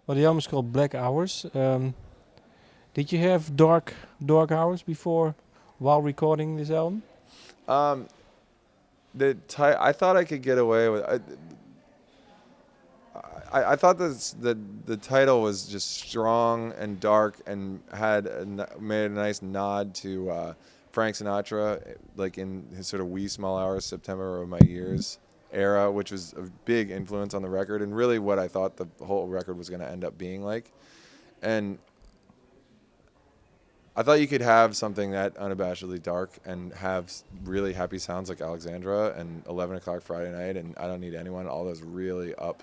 Well, the album is called Black Hours. Did you have dark hours before, while recording this album? Um, I thought I could get away with. I thought the title was just strong and dark and made a nice nod to Frank Sinatra, like in his sort of Wee Small Hours, September of My Years era, which was a big influence on the record and really what I thought the whole record was going to end up being like. And I thought you could have something that unabashedly dark and have really happy sounds like Alexandra and 11 O'Clock Friday Night and I Don't Need Anyone, all those really up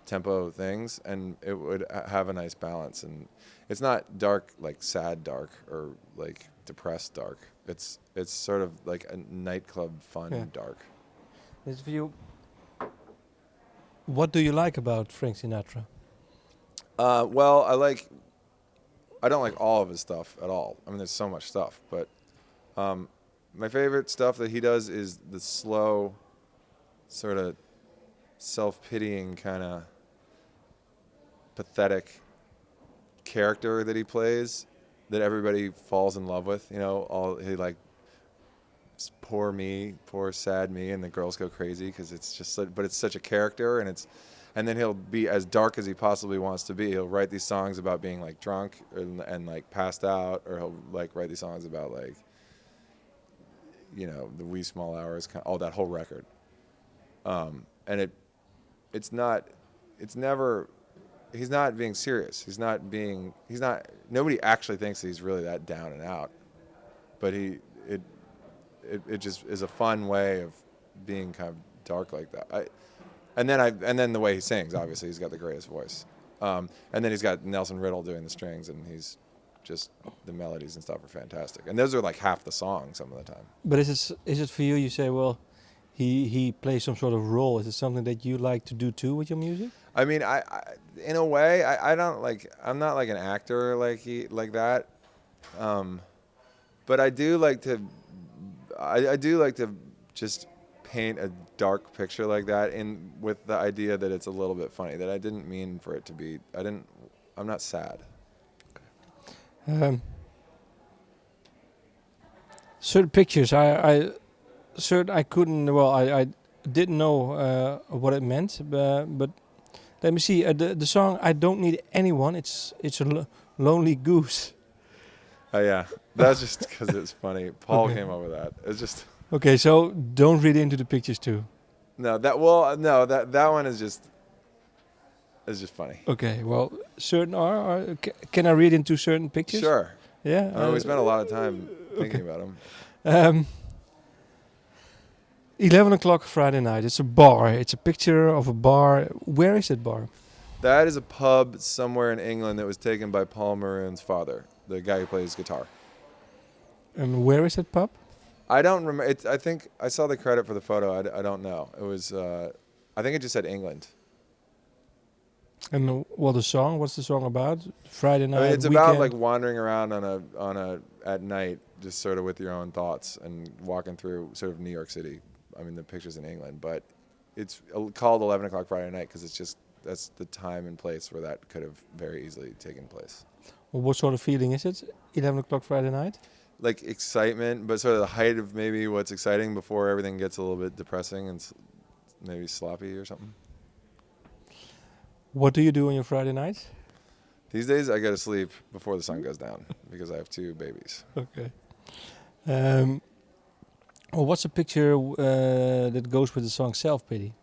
tempo things, and it would have a nice balance. And it's not dark like sad dark or like depressed dark. It's sort of like a nightclub fun dark. This view. What do you like about Frank Sinatra? Well, I don't like all of his stuff at all. I mean, there's so much stuff, but my favorite stuff that he does is the slow, sort of self-pitying kind of pathetic character that he plays that everybody falls in love with. You know, poor me, poor sad me, and the girls go crazy because it's just but it's such a character, and then he'll be as dark as he possibly wants to be. He'll write these songs about being like drunk and like passed out, or he'll like write these songs about like, you know, the wee small hours, all that whole record. And he's not being serious. Nobody actually thinks that he's really that down and out, but it just is a fun way of being kind of dark like that. And then the way he sings, obviously he's got the greatest voice. And then he's got Nelson Riddle doing the strings, and he's just, the melodies and stuff are fantastic. And those are like half the song some of the time. But is it for you? You say, well, he plays some sort of role. Is it something that you like to do too with your music? I mean, I in a way, I don't like. I'm not like an actor like that. But I do like to. I do like to just paint a dark picture like that, with the idea that it's a little bit funny. That I didn't mean for it to be. I'm not sad. Certain pictures, I couldn't. Well, I didn't know what it meant, but let me see. The song "I Don't Need Anyone." It's a lonely goose. Oh yeah, that's just because it's funny. Paul came up with that. It's just okay. So don't read into the pictures too. No, that one is just funny. Okay, well, certain can I read into certain pictures? Sure. Yeah. We spent a lot of time thinking about them. 11 o'clock Friday night. It's a bar. It's a picture of a bar. Where is that bar? That is a pub somewhere in England that was taken by Paul Maroon's father, the guy who plays guitar. And where is that pub? I don't remember. I think I saw the credit for the photo. I don't know. It was. I think it just said England. And the song? What's the song about? Friday night. I mean, it's weekend? about like wandering around at night, just sort of with your own thoughts and walking through sort of New York City. I mean, the picture's in England, but it's called 11 o'clock Friday night because that's the time and place where that could have very easily taken place. Well, what sort of feeling is it? 11 o'clock Friday night? Like excitement, but sort of the height of maybe what's exciting before everything gets a little bit depressing and maybe sloppy or something. What do you do on your Friday nights? These days, I go to sleep before the sun goes down because I have 2 babies. Okay. What's a picture that goes with the song Self-Pity?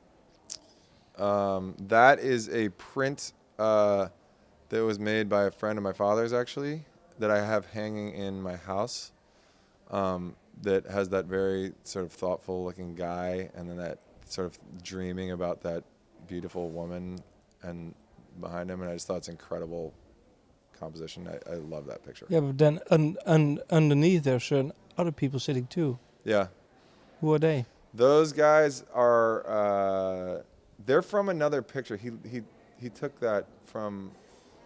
That is a print that was made by a friend of my father's, actually, that I have hanging in my house, that has that very sort of thoughtful-looking guy and then that sort of dreaming about that beautiful woman and behind him, and I just thought it's incredible composition. I love that picture. Yeah, but then underneath there are certain other people sitting too. Yeah. Who are they? Those guys are, they're from another picture. He took that from,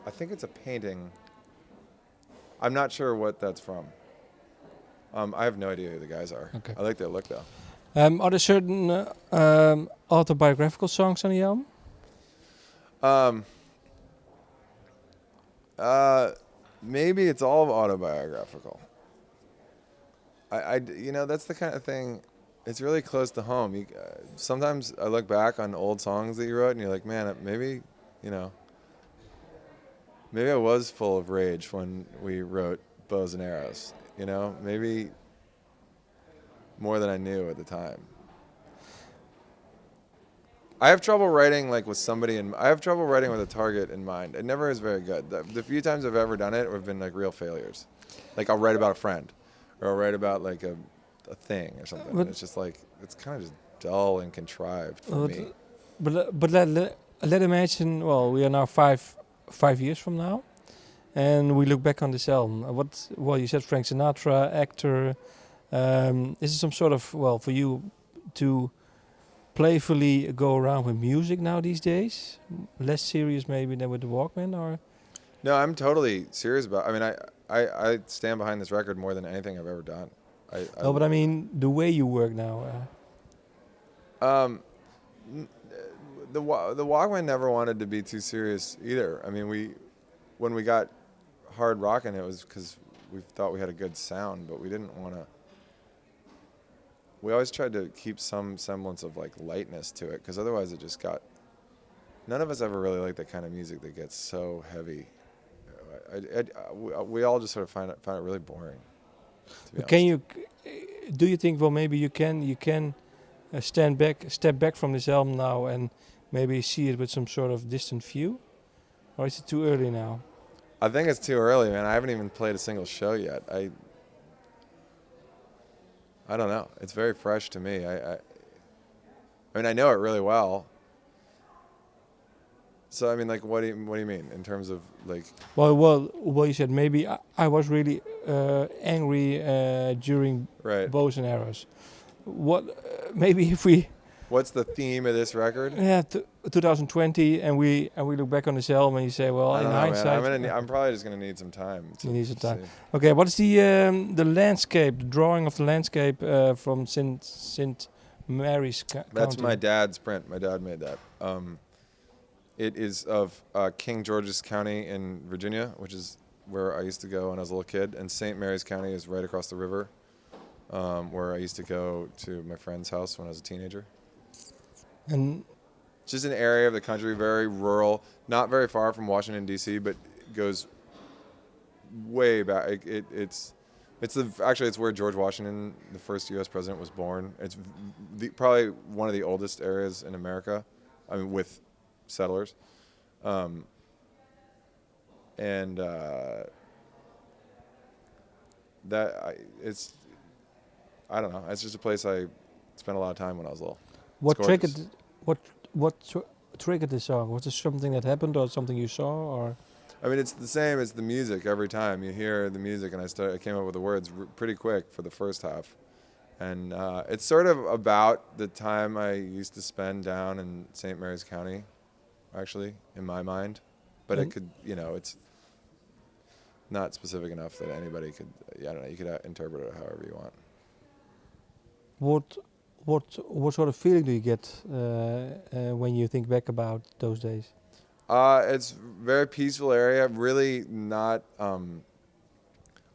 I think it's a painting. I'm not sure what that's from. I have no idea who the guys are. Okay. I like their look though. Are there certain autobiographical songs on the album? Maybe it's all autobiographical. That's the kind of thing. It's really close to home. Sometimes I look back on old songs that you wrote, and you're like, man, maybe, you know, maybe I was full of rage when we wrote Bows and Arrows. You know, maybe more than I knew at the time. I have trouble writing like with somebody, and I have trouble writing with a target in mind. It never is very good. The few times I've ever done it have been like real failures. Like I'll write about a friend, or I'll write about like a thing or something. And it's just like it's kind of just dull and contrived for me. But let imagine. Well, we are now five years from now, and we look back on this album. Well, you said Frank Sinatra, actor. Is it some sort of for you to playfully go around with music now these days? Less serious maybe than with the Walkman, or? No, I'm totally serious about. I mean, I stand behind this record more than anything I've ever done. No, but I mean the way you work now. The Walkman never wanted to be too serious either. I mean, when we got hard rocking, it was because we thought we had a good sound, but we didn't want to. We always tried to keep some semblance of like lightness to it, because otherwise it just got. None of us ever really like that kind of music that gets so heavy. We all just sort of find it really boring. Do you think maybe you can step back from this album now and maybe see it with some sort of distant view, or is it too early now? I think it's too early, man. I haven't even played a single show yet. I don't know. It's very fresh to me. I mean, I know it really well. So I mean, like, what do you mean in terms of like? Well, you said maybe I was really angry during Bows and Arrows. What maybe if we? What's the theme of this record? Yeah, 2020, and we look back on this album and you say, well, in hindsight, I'm probably just gonna need some time. You need some time. Okay, what is the landscape, the drawing of the landscape from St. Mary's County? That's my dad's print. My dad made that. It is of King George's County in Virginia, which is where I used to go when I was a little kid, and St. Mary's County is right across the river, where I used to go to my friend's house when I was a teenager. And it's just an area of the country, very rural, not very far from Washington D.C., but goes way back. It's where George Washington, the first U.S. president, was born. It's probably one of the oldest areas in America. I mean, with settlers, I don't know. It's just a place I spent a lot of time when I was little. What triggered this song? Was it something that happened or something you saw, or? I mean, it's the same as the music. Every time you hear the music, and I came up with the words pretty quick for the first half, and it's sort of about the time I used to spend down in St. Mary's County, actually, in my mind. But it could, it's not specific enough that anybody could. I don't know. You could interpret it however you want. What sort of feeling do you get when you think back about those days? It's a very peaceful area, really not,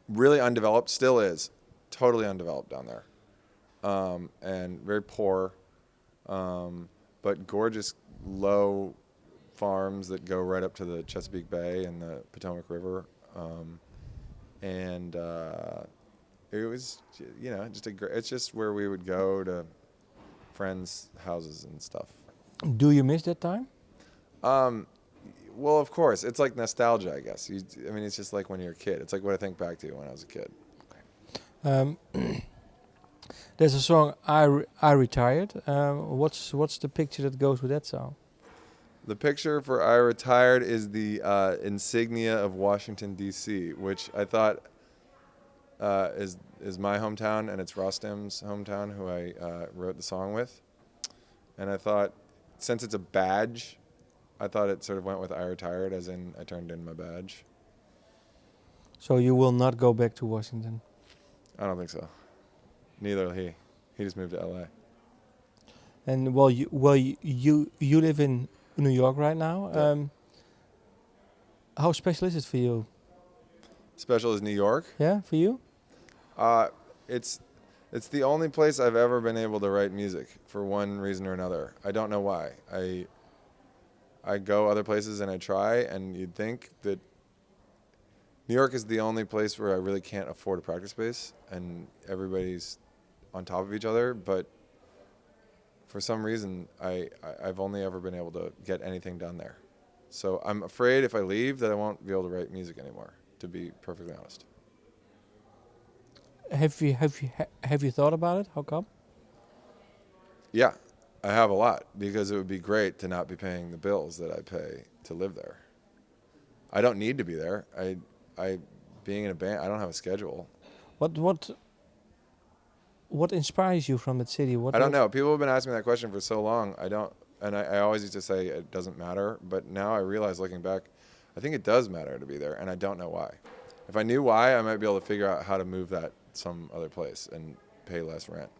really undeveloped, still is, totally undeveloped down there, and very poor, but gorgeous low farms that go right up to the Chesapeake Bay and the Potomac River, and it was, just it's just where we would go to friends' houses and stuff. Do you miss that time? Well, of course. It's like nostalgia, I guess. It's just like when you're a kid. It's like what I think back to when I was a kid. Okay. There's a song, I Retired. What's the picture that goes with that song? The picture for I Retired is the insignia of Washington, D.C., which I thought is my hometown, and it's Rostam's hometown, who I wrote the song with. And I thought, since it's a badge, I thought it sort of went with I Retired, as in I turned in my badge. So you will not go back to Washington? I don't think so. Neither will he. He just moved to L.A. And you live in New York right now. Yeah. How special is it for you? Special as New York. Yeah, for you? Uh, it's it's the only place I've ever been able to write music for one reason or another. I don't know why. I go other places and I try, and you'd think that New York is the only place where I really can't afford a practice space, and everybody's on top of each other. But for some reason, I've only ever been able to get anything done there. So I'm afraid if I leave that I won't be able to write music anymore, to be perfectly honest. Have you thought about it? How come? Yeah, I have a lot, because it would be great to not be paying the bills that I pay to live there. I don't need to be there. I being in a band, I don't have a schedule. What inspires you from that city? I don't know. People have been asking me that question for so long. I don't, and I always used to say it doesn't matter. But now I realize, looking back, I think it does matter to be there, and I don't know why. If I knew why, I might be able to figure out how to move that some other place and pay less rent.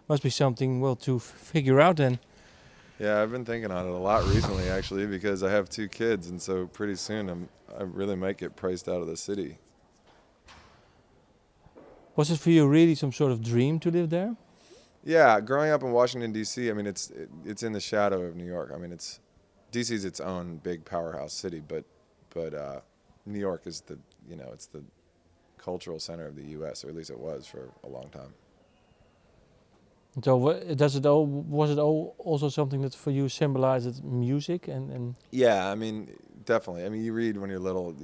Must be something well to figure out then. Yeah, I've been thinking on it a lot recently, actually, because I have 2 kids, and so pretty soon I really might get priced out of the city. Was it for you really some sort of dream to live there? Yeah, growing up in Washington D.C., I mean, it's in the shadow of New York. I mean, D.C.'s its own big powerhouse city, but New York is it's the cultural center of the U.S., or at least it was for a long time. So was it also something that for you symbolized music and Yeah, I mean, definitely. I mean, you read when you're little,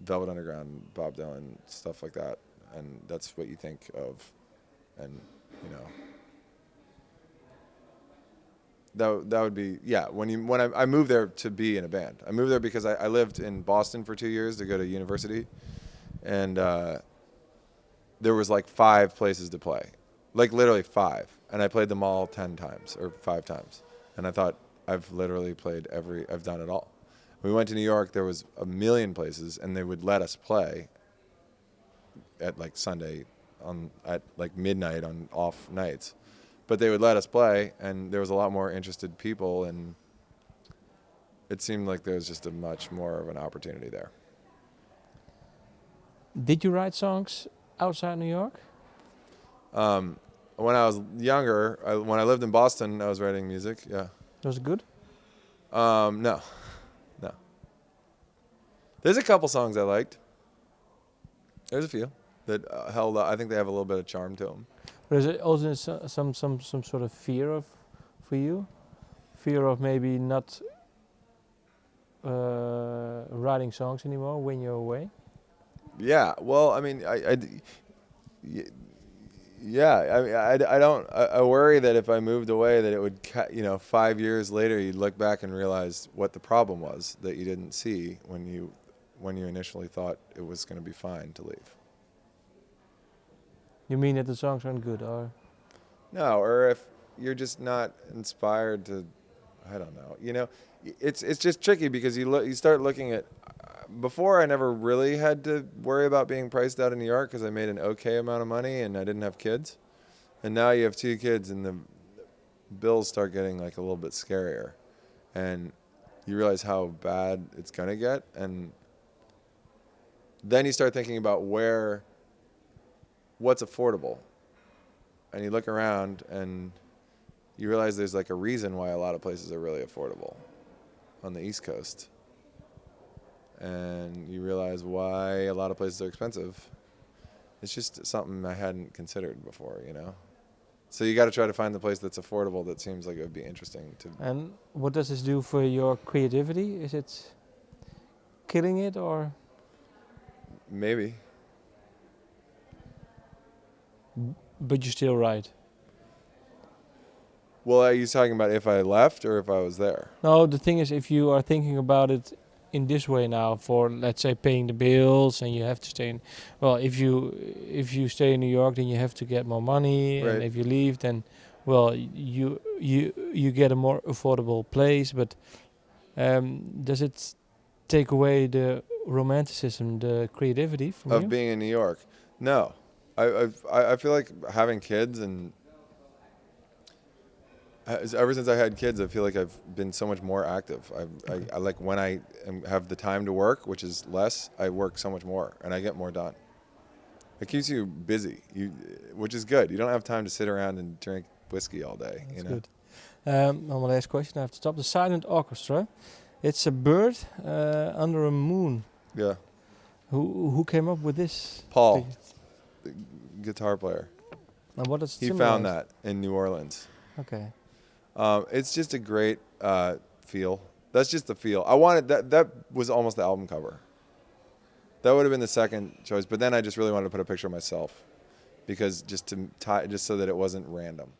Velvet Underground, Bob Dylan, stuff like that, and that's what you think of, and that would be, yeah. When I moved there to be in a band, I moved there because I lived in Boston for 2 years to go to university, and there was like 5 places to play, like literally 5, and I played them all 10 times or 5 times, and I thought, I've literally played I've done it all. We went to New York, there was a million places, and they would let us play at like Sunday at like midnight on off nights. But they would let us play, and there was a lot more interested people, and it seemed like there was just a much more of an opportunity there. did you write songs outside New York? When I was younger, when I lived in Boston, I was writing music, yeah. Was it good? No. There's a couple songs I liked. There's a few that held up. I think they have a little bit of charm to them. But is it also some sort of fear for you? Fear of maybe not writing songs anymore when you're away? Yeah. Well, I mean, I worry that if I moved away, that it would, 5 years later, you'd look back and realize what the problem was that you didn't see when you initially thought it was going to be fine to leave. You mean that the songs aren't good, or? No, or if you're just not inspired to, I don't know. It's just tricky because you start looking at. Before, I never really had to worry about being priced out of New York because I made an okay amount of money and I didn't have kids. And now you have 2 kids and the bills start getting like a little bit scarier. And you realize how bad it's going to get. And then you start thinking about what's affordable. And you look around and you realize there's like a reason why a lot of places are really affordable on the East Coast. And you realize why a lot of places are expensive. It's just something I hadn't considered before, So you got to try to find the place that's affordable that seems like it would be interesting to. And what does this do for your creativity? Is it killing it, or? Maybe. But you still write? Well, are you talking about if I left or if I was there? No, the thing is, if you are thinking about it in this way now, for let's say paying the bills, and you have to stay in, well, if you stay in New York, then you have to get more money, Right. and if you leave, then well, you get a more affordable place. But does it take away the romanticism, the creativity from you? Of being in New York? No, I feel like having kids and Ever since I had kids, I feel like I've been so much more active. I like when have the time to work, which is less, I work so much more and I get more done. It keeps you busy, which is good. You don't have time to sit around and drink whiskey all day. That's you know? good. Now my last question, I have to stop. The silent orchestra. It's a bird under a moon. Yeah. Who came up with this? Paul, the guitar player. And what does it He symbolize? found that in New Orleans. Okay. It's just a great feel. That's just the feel. I wanted that was almost the album cover. That would have been the second choice, but then I just really wanted to put a picture of myself because just so that it wasn't random.